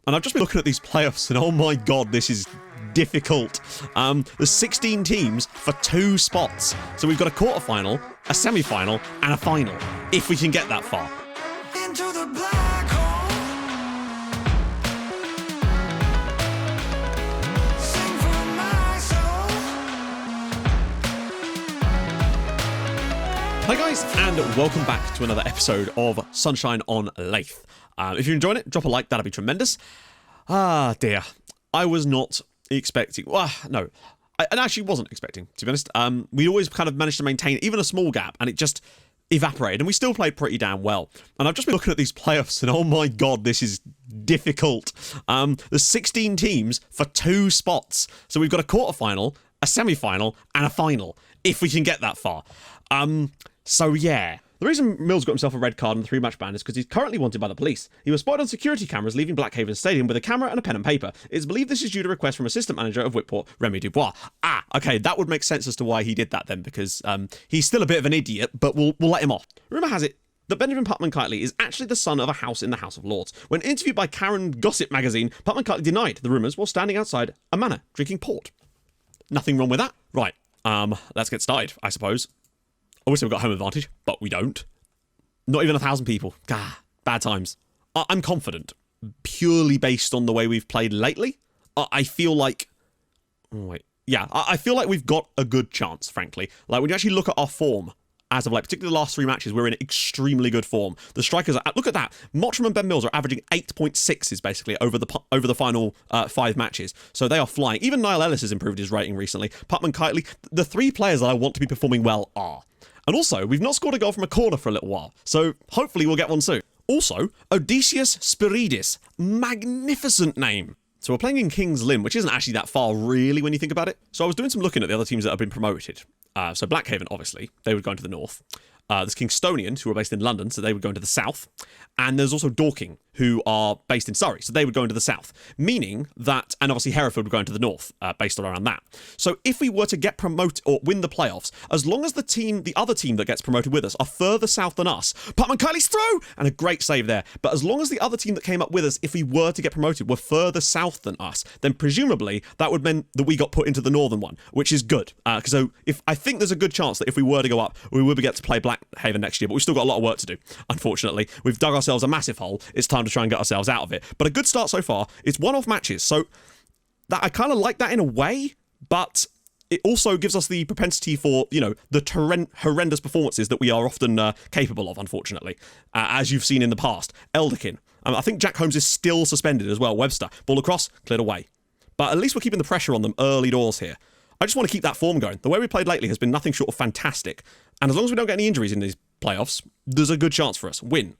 And I've just been looking at these playoffs and oh my god, this is difficult. There's 16 teams for 2 spots. So we've got a quarterfinal, a semi-final, and a final, if we can get that far. Into the black hole. Sing for my soul. Hi guys, and welcome back to another episode of Sunshine on Leyth. If you're enjoying it, drop a like, that'd be tremendous. Ah dear, I was not expecting, no, I actually wasn't expecting, to be honest. We always kind of managed to maintain even a small gap, and it just evaporated, and we still played pretty damn well. And I've just been looking at these playoffs, and oh my god, this is difficult. There's 16 teams for 2 spots. So we've got a quarterfinal, a semi-final, and a final, if we can get that far. So yeah. The reason Mills got himself a red card and a 3-match ban is because he's currently wanted by the police. He was spotted on security cameras leaving Blackhaven Stadium with a camera and a pen and paper. It is believed this is due to request from assistant manager of Whitport, Remy Dubois. Okay, that would make sense as to why he did that then, because he's still a bit of an idiot, but we'll let him off. Rumour has it that Benjamin Putman-Kiteley is actually the son of a house in the House of Lords. When interviewed by Karen Gossip magazine, Putman-Kiteley denied the rumours while standing outside a manor drinking port. Nothing wrong with that. Right, let's get started, I suppose. I wish we got home advantage, but we don't. Not even 1,000 people. Bad times. I'm confident, purely based on the way we've played lately. I feel like... I feel like we've got a good chance, frankly. Like, when you actually look at our form, as of late, particularly the last 3 matches, we're in extremely good form. The strikers are... Look at that. Mottram and Ben Mills are averaging 8.6s, basically, over the final 5 matches. So they are flying. Even Niall Ellis has improved his rating recently. Putman-Kiteley, the 3 players that I want to be performing well are... And also, we've not scored a goal from a corner for a little while, so hopefully we'll get one soon. Also, Odysseus Spiridis. Magnificent name. So we're playing in King's Lynn, which isn't actually that far, really, when you think about it. So I was doing some looking at the other teams that have been promoted. So Blackhaven, obviously, they would go into the north. There's Kingstonians, who are based in London, so they would go into the south. And there's also Dorking, who are based in Surrey, so they would go into the south. Meaning that, and obviously Hereford would go into the north, based around that. So if we were to get promoted, or win the playoffs, as long as the other team that gets promoted with us are further south than us, Putman-Kiteley's throw! And a great save there. But as long as the other team that came up with us, if we were to get promoted, were further south than us, then presumably that would mean that we got put into the northern one, which is good. So I think there's a good chance that if we were to go up, we would get to play Blackhaven next year, but we've still got a lot of work to do, unfortunately. We've dug ourselves a massive hole. It's time to try and get ourselves out of it. But a good start so far. It's one-off matches, so that I kind of like that in a way, but it also gives us the propensity for, the horrendous performances that we are often capable of, unfortunately, as you've seen in the past. Elderkin. I think Jack Holmes is still suspended as well. Webster. Ball across, cleared away. But at least we're keeping the pressure on them early doors here. I just want to keep that form going. The way we played lately has been nothing short of fantastic. And as long as we don't get any injuries in these playoffs, there's a good chance for us. Win.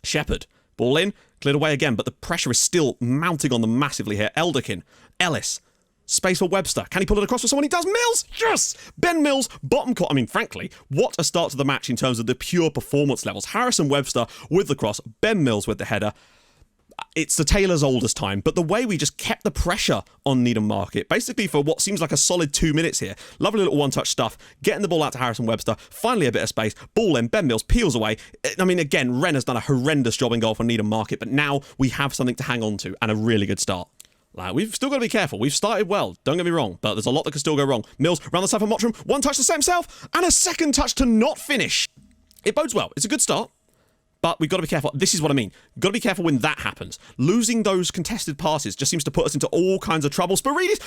Shepherd. Ball in. Cleared away again, but the pressure is still mounting on them massively here. Elderkin. Ellis. Space for Webster. Can he pull it across for someone? He does. Mills! Yes! Ben Mills, bottom court. I mean, frankly, what a start to the match in terms of the pure performance levels. Harrison Webster with the cross. Ben Mills with the header. It's the Taylor's oldest time, but the way we just kept the pressure on Needham Market, basically for what seems like a solid 2 minutes here. Lovely little one-touch stuff, getting the ball out to Harrison Webster, finally a bit of space, ball in, Ben Mills peels away. I mean, again, Wren has done a horrendous job in goal for Needham Market, but now we have something to hang on to, and a really good start. We've still got to be careful. We've started well, don't get me wrong, but there's a lot that could still go wrong. Mills, round the side for Mottram, one touch to set himself, and a second touch to not finish. It bodes well. It's a good start. But we've got to be careful. This is what I mean. Got to be careful when that happens. Losing those contested passes just seems to put us into all kinds of trouble. Spiridis,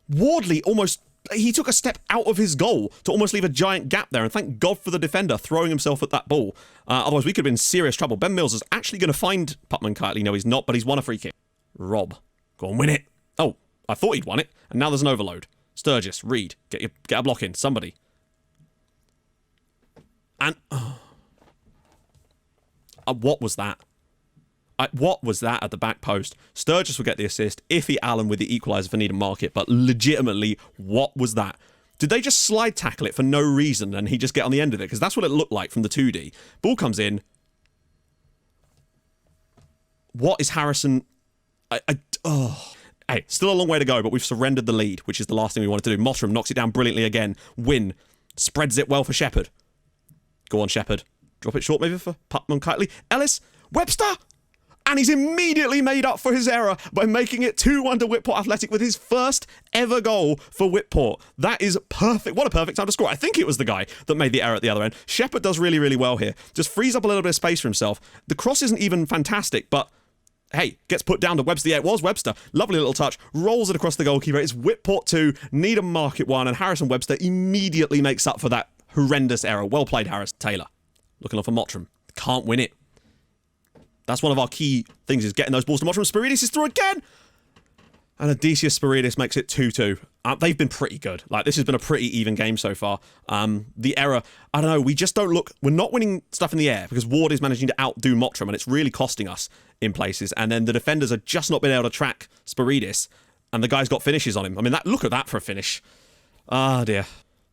Wardley almost... He took a step out of his goal to almost leave a giant gap there, and thank God for the defender throwing himself at that ball. Otherwise, we could have been in serious trouble. Ben Mills is actually going to find Putman-Kiteley. No, he's not, but he's won a free kick. Rob, go on, win it. Oh, I thought he'd won it, and now there's an overload. Sturgis, Reed, get a block in. Somebody. And... what was that? What was that at the back post? Sturgis will get the assist. Iffy Allen with the equaliser for Needham Market. But legitimately, what was that? Did they just slide tackle it for no reason and he just get on the end of it? Because that's what it looked like from the 2D. Ball comes in. What is Harrison? Hey, still a long way to go, but we've surrendered the lead, which is the last thing we wanted to do. Mottram knocks it down brilliantly again. Win. Spreads it well for Shepherd. Go on, Shepherd. Drop it short maybe for Putman-Kiteley. Ellis. Webster. and he's immediately made up for his error by making it 2-1 to Whitport Athletic with his first ever goal for Whitport. That is perfect. What a perfect time to score. I think it was the guy that made the error at the other end. Shepherd does really, really well here. Just frees up a little bit of space for himself. The cross isn't even fantastic, but hey, gets put down to Webster. Yeah, it was Webster. Lovely little touch. Rolls it across the goalkeeper. It's Whitport 2, Needham Market 1, and Harrison Webster immediately makes up for that horrendous error. Well played, Harris. Taylor. Looking off for Mottram. Can't win it. That's one of our key things, is getting those balls to Mottram. Spiridis is through again! And Odysseus Spiridis makes it 2-2. They've been pretty good. Like, this has been a pretty even game so far. The error, I don't know, we just don't look... We're not winning stuff in the air because Ward is managing to outdo Mottram, and it's really costing us in places. And then the defenders are just not been able to track Spiridis, and the guy's got finishes on him. I mean, look at that for a finish. Ah, dear.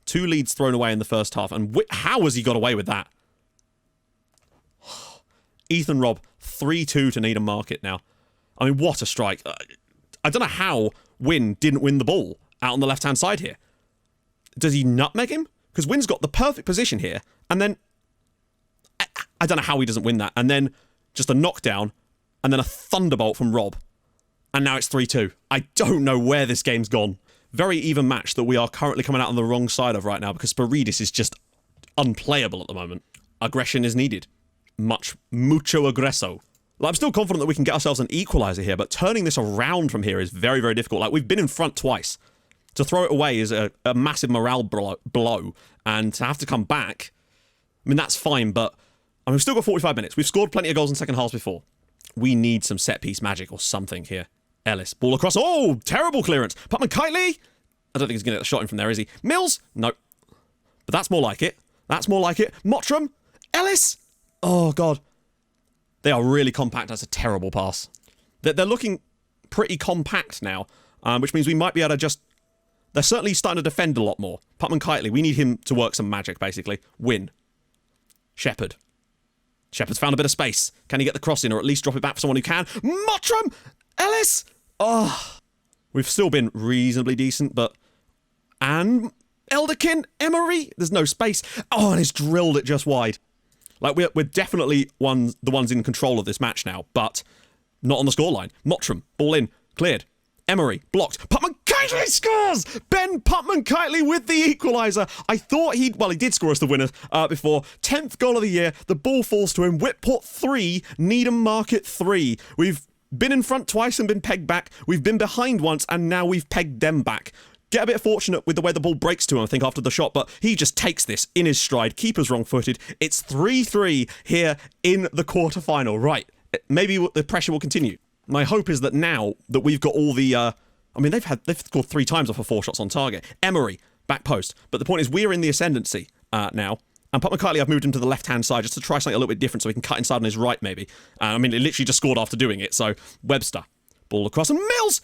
2 leads thrown away in the first half, and how has he got away with that? Ethan Robb, 3-2 to Needham Market now. I mean, what a strike. I don't know how Wynn didn't win the ball out on the left-hand side here. Does he nutmeg him? Because Wynn's got the perfect position here, and then... I don't know how he doesn't win that. And then just a knockdown, and then a thunderbolt from Robb. And now it's 3-2. I don't know where this game's gone. Very even match that we are currently coming out on the wrong side of right now, because Spiridis is just unplayable at the moment. Aggression is needed. Mucho aggresso. Like, I'm still confident that we can get ourselves an equaliser here, but turning this around from here is very, very difficult. Like, we've been in front twice. To throw it away is a massive morale blow, and to have to come back, I mean, that's fine, but I mean, we've still got 45 minutes. We've scored plenty of goals in second halves before. We need some set-piece magic or something here. Ellis, ball across. Oh, terrible clearance. Putman Kitely. I don't think he's going to get the shot in from there, is he? Mills? No. But that's more like it. That's more like it. Mottram? Ellis? Oh, God. They are really compact. That's a terrible pass. They're looking pretty compact now, which means we might be able to just... They're certainly starting to defend a lot more. Putman Kitely, we need him to work some magic, basically. Win. Shepherd. Shepherd's found a bit of space. Can he get the cross in, or at least drop it back for someone who can? Mottram! Ellis! Oh, we've still been reasonably decent, but... And... Elderkin? Emery? There's no space. Oh, and he's drilled it just wide. Like, we're definitely the ones in control of this match now, but not on the scoreline. Mottram, ball in, cleared. Emery, blocked. Putman Kitely scores! Ben Putman Kitely with the equaliser. I thought he did score us the winner before. 10th goal of the year. The ball falls to him. Whitport 3, Needham Market 3. We've been in front twice and been pegged back. We've been behind once, and now we've pegged them back. Get a bit fortunate with the way the ball breaks to him, I think, after the shot, but he just takes this in his stride. Keeper's wrong-footed. It's 3-3 here in the quarter-final. Right, maybe the pressure will continue. My hope is that now that we've got all the... I mean, they've scored 3 times off of 4 shots on target. Emery, back post. But the point is, we're in the ascendancy now. And Putman Kitely, I've moved him to the left-hand side just to try something a little bit different so he can cut inside on his right, maybe. I mean, it literally just scored after doing it, so Webster. Ball across, and Mills!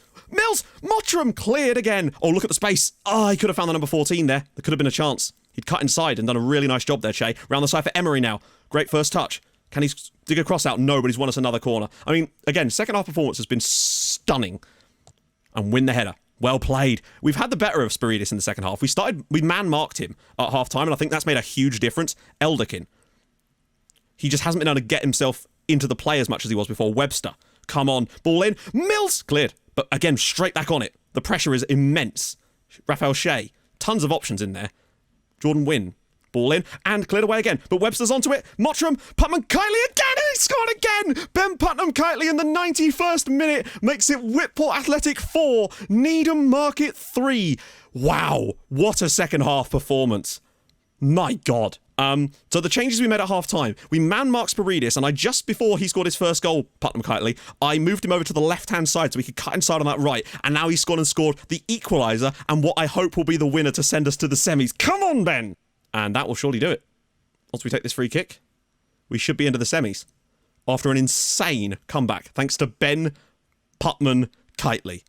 Mottram cleared again! Oh, look at the space. Oh, he could have found the number 14 there. There could have been a chance. He'd cut inside and done a really nice job there, Che. Round the side for Emery now. Great first touch. Can he dig a cross out? No, but he's won us another corner. I mean, again, second half performance has been stunning. And win the header. Well played. We've had the better of Spiridis in the second half. We man-marked him at half-time, and I think that's made a huge difference. Elderkin. He just hasn't been able to get himself into the play as much as he was before. Webster. Come on. Ball in. Mills! Cleared. But again, straight back on it. The pressure is immense. Raphael Shea. Tons of options in there. Jordan Wynn. Ball in. And cleared away again. But Webster's onto it. Mottram. Putman Kitely again! And he scored again! Ben Putman Kitely in the 91st minute makes it Whitport Athletic 4. Needham Market 3. Wow. What a second half performance. My God. So the changes we made at half-time, we man-marked Spiridis, and just before he scored his first goal, Putman Kitely, I moved him over to the left-hand side so we could cut inside on that right, and now he's gone and scored the equaliser, and what I hope will be the winner to send us to the semis. Come on, Ben! And that will surely do it. Once we take this free kick, we should be into the semis. After an insane comeback, thanks to Ben Putman Kitely.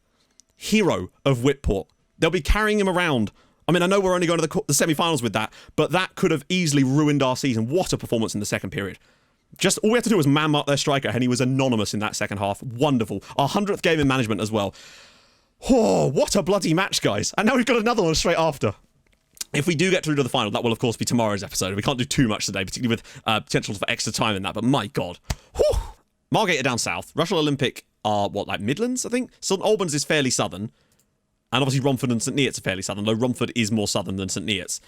Hero of Whitport. They'll be carrying him around. I mean, I know we're only going to the semi-finals with that, but that could have easily ruined our season. What a performance in the second period. Just all we had to do was man-mark their striker, and he was anonymous in that second half. Wonderful. Our 100th game in management as well. Oh, what a bloody match, guys. And now we've got another one straight after. If we do get through to the final, that will, of course, be tomorrow's episode. We can't do too much today, particularly with potential for extra time in that, but my God. Whew. Margate are down south. Rushall Olympic are, what, like Midlands, I think? St Albans is fairly southern. And obviously Romford and St Neots are fairly southern, though Romford is more southern than St Neots.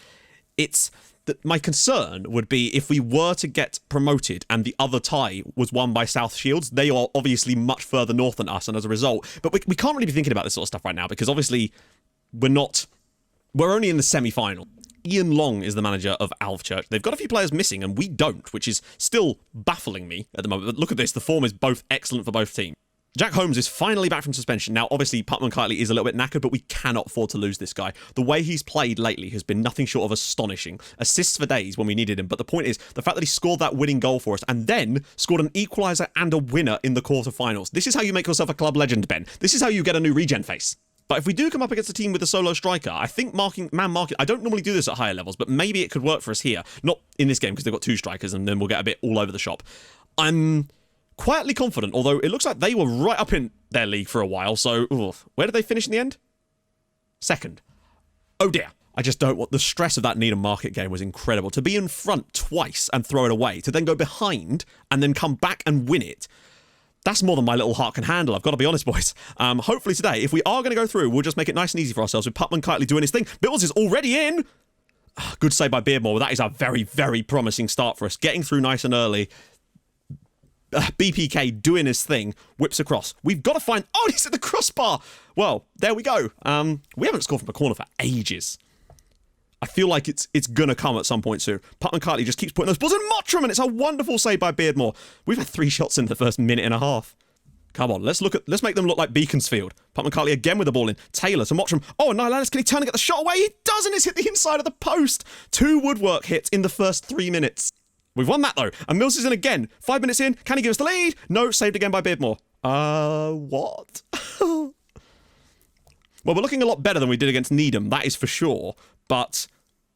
It's that my concern would be if we were to get promoted and the other tie was won by South Shields. They are obviously much further north than us, and as a result, but we can't really be thinking about this sort of stuff right now because obviously we're only in the semi-final. Ian Long is the manager of Alvechurch. They've got a few players missing, and we don't, which is still baffling me at the moment. But look at this, the form is both excellent for both teams. Jack Holmes is finally back from suspension. Now, obviously, Putman Kiteley is a little bit knackered, but we cannot afford to lose this guy. The way he's played lately has been nothing short of astonishing. Assists for days when we needed him, but the point is, the fact that he scored that winning goal for us and then scored an equaliser and a winner in the quarterfinals. This is how you make yourself a club legend, Ben. This is how you get a new regen face. But if we do come up against a team with a solo striker, I think man marking, I don't normally do this at higher levels, but maybe it could work for us here. Not in this game, because they've got 2 strikers, and then we'll get a bit all over the shop. I'm quietly confident, although it looks like they were right up in their league for a while, so where did they finish in the end? 2nd. Oh dear. I just don't want the stress of that Needham Market game was incredible. To be in front twice and throw it away, to then go behind and then come back and win it. That's more than my little heart can handle, I've got to be honest, boys. Hopefully today, if we are going to go through, we'll just make it nice and easy for ourselves with Putman Kiteley doing his thing. Bills is already in. Good save by Beardmore. That is a very, very promising start for us. Getting through nice and early. BPK doing his thing, whips across. We've got to find... Oh, he's at the crossbar! Well, there we go. We haven't scored from a corner for ages. I feel like it's going to come at some point soon. Putman Kiteley just keeps putting those balls in Mottram, and it's a wonderful save by Beardmore. We've had 3 shots in the first minute and a half. Come on, let's make them look like Beaconsfield. Putman Kiteley again with the ball in. Taylor to Mottram. Oh, and Niall Ellis, can he turn and get the shot away? He doesn't. It's hit the inside of the post. 2 woodwork hits in the first 3 minutes. We've won that, though. And Mills is in again. 5 minutes in. Can he give us the lead? No, saved again by Beardmore. What? Well, we're looking a lot better than we did against Needham, that is for sure. But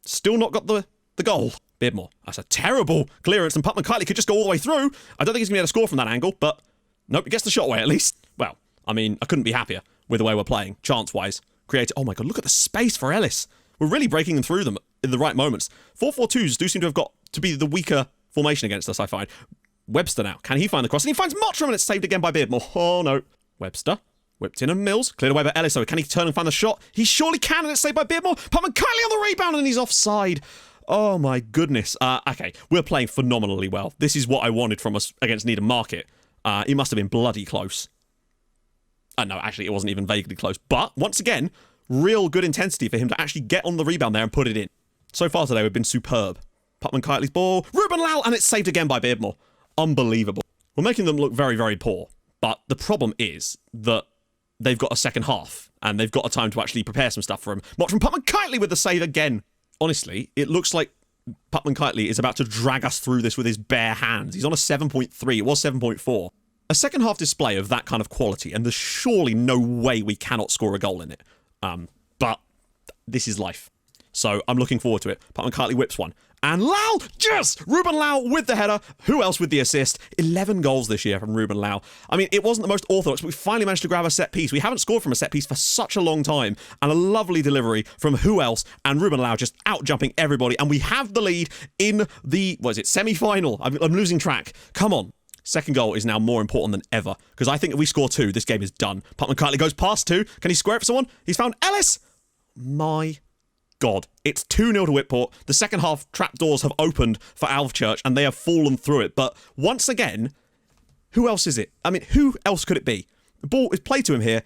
still not got the goal. Beardmore. That's a terrible clearance, and Putman Kiteley could just go all the way through. I don't think he's going to be able to score from that angle, but nope, he gets the shot away at least. Well, I mean, I couldn't be happier with the way we're playing, chance-wise. Oh my god, look at the space for Ellis. We're really breaking them through them in the right moments. 4-4-2s do seem to have got to be the weaker formation against us, I find. Webster now. Can he find the cross? And he finds Mottram, and it's saved again by Beardmore. Oh, no. Webster. Whipped in and Mills. Cleared away by Ellis. So can he turn and find the shot? He surely can, and it's saved by Beardmore. Putman Kiteley on the rebound, and he's offside. Oh, my goodness. Okay, we're playing phenomenally well. This is what I wanted from us against Needham Market. He must have been bloody close. No, actually, it wasn't even vaguely close. But, once again, real good intensity for him to actually get on the rebound there and put it in. So far today, we've been superb. Putman Kiteley's ball. Ruben Lau, and it's saved again by Beardmore. Unbelievable. We're making them look very, very poor. But the problem is that they've got a second half, and they've got a time to actually prepare some stuff for him. Watch from Putman Kiteley with the save again. Honestly, it looks like Putman Kiteley is about to drag us through this with his bare hands. He's on a 7.3. It was 7.4. A second half display of that kind of quality, and there's surely no way we cannot score a goal in it. But this is life. So I'm looking forward to it. Putman Kiteley whips one. And Lau, yes! Ruben Lau with the header. Who else with the assist? 11 goals this year from Ruben Lau. I mean, it wasn't the most orthodox, but we finally managed to grab a set piece. We haven't scored from a set piece for such a long time. And a lovely delivery from who else? And Ruben Lau just out-jumping everybody. And we have the lead in the, semi-final. I'm losing track. Come on. Second goal is now more important than ever. Because I think if we score 2, this game is done. Putman Kiteley goes past 2. Can he square it for someone? He's found Ellis. My God. It's 2-0 to Whitport. The second half trapdoors have opened for Alvechurch and they have fallen through it. But once again, who else is it? I mean, who else could it be? The ball is played to him here.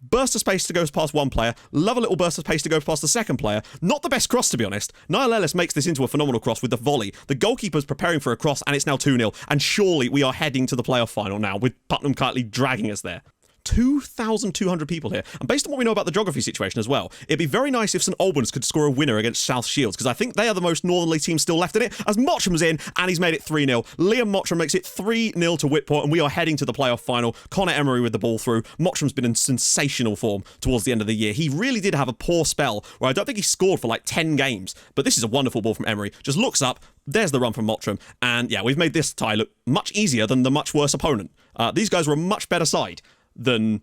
Burst of space to go past one player. Love a little burst of space to go past the second player. Not the best cross, to be honest. Niall Ellis makes this into a phenomenal cross with the volley. The goalkeeper's preparing for a cross and it's now 2-0. And surely we are heading to the playoff final now with Putman Kiteley dragging us there. 2,200 people here. And based on what we know about the geography situation as well, it'd be very nice if St Albans could score a winner against South Shields, because I think they are the most northerly team still left in it, as Mottram's in, and he's made it 3-0. Liam Mottram makes it 3-0 to Whitport, and we are heading to the playoff final. Connor Emery with the ball through. Mottram's been in sensational form towards the end of the year. He really did have a poor spell, where I don't think he scored for like 10 games, but this is a wonderful ball from Emery. Just looks up, there's the run from Mottram, and yeah, we've made this tie look much easier than the much worse opponent. These guys were a much better side than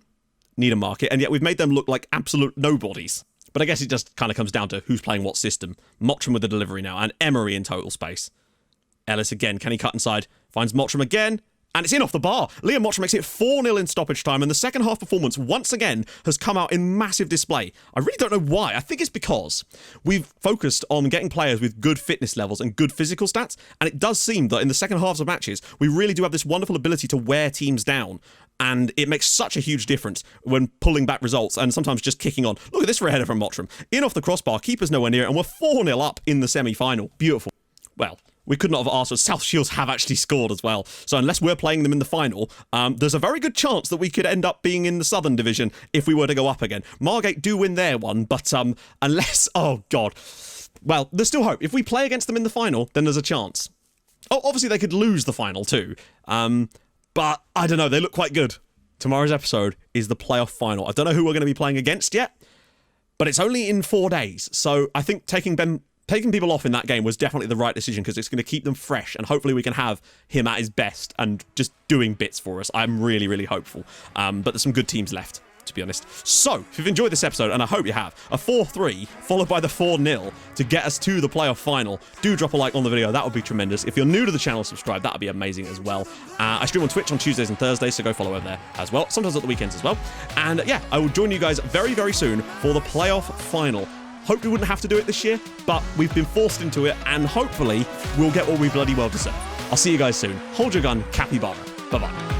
Needham Market, and yet we've made them look like absolute nobodies. But I guess it just kind of comes down to who's playing what system. Mottram with the delivery now, and Emery in total space. Ellis again, can he cut inside? Finds Mottram again, And it's in off the bar. Liam Mottram makes it 4-0 in stoppage time, and the second half performance once again has come out in massive display. I really don't know why. I think it's because we've focused on getting players with good fitness levels and good physical stats, and it does seem that in the second halves of matches, we really do have this wonderful ability to wear teams down. And it makes such a huge difference when pulling back results and sometimes just kicking on. Look at this for a header from Mottram. In off the crossbar, keeper's nowhere near it, and we're 4-0 up in the semi-final. Beautiful. Well, we could not have asked for South Shields have actually scored as well. So unless we're playing them in the final, there's a very good chance that we could end up being in the Southern Division if we were to go up again. Margate do win their one, but unless... Oh, God. Well, there's still hope. If we play against them in the final, then there's a chance. Oh, obviously they could lose the final too. But I don't know, they look quite good. Tomorrow's episode is the playoff final. I don't know who we're going to be playing against yet, but it's only in 4 days. So I think taking people off in that game was definitely the right decision because it's going to keep them fresh, and hopefully we can have him at his best and just doing bits for us. I'm really, really hopeful. But there's some good teams left, to be honest. So, if you've enjoyed this episode, and I hope you have, a 4-3 followed by the 4-0 to get us to the playoff final, do drop a like on the video. That would be tremendous. If you're new to the channel, subscribe. That would be amazing as well. I stream on Twitch on Tuesdays and Thursdays, so go follow over there as well. Sometimes at the weekends as well. And yeah, I will join you guys very, very soon for the playoff final. Hope we wouldn't have to do it this year, but we've been forced into it, and hopefully we'll get what we bloody well deserve. I'll see you guys soon. Hold your gun, capybara. Bye-bye.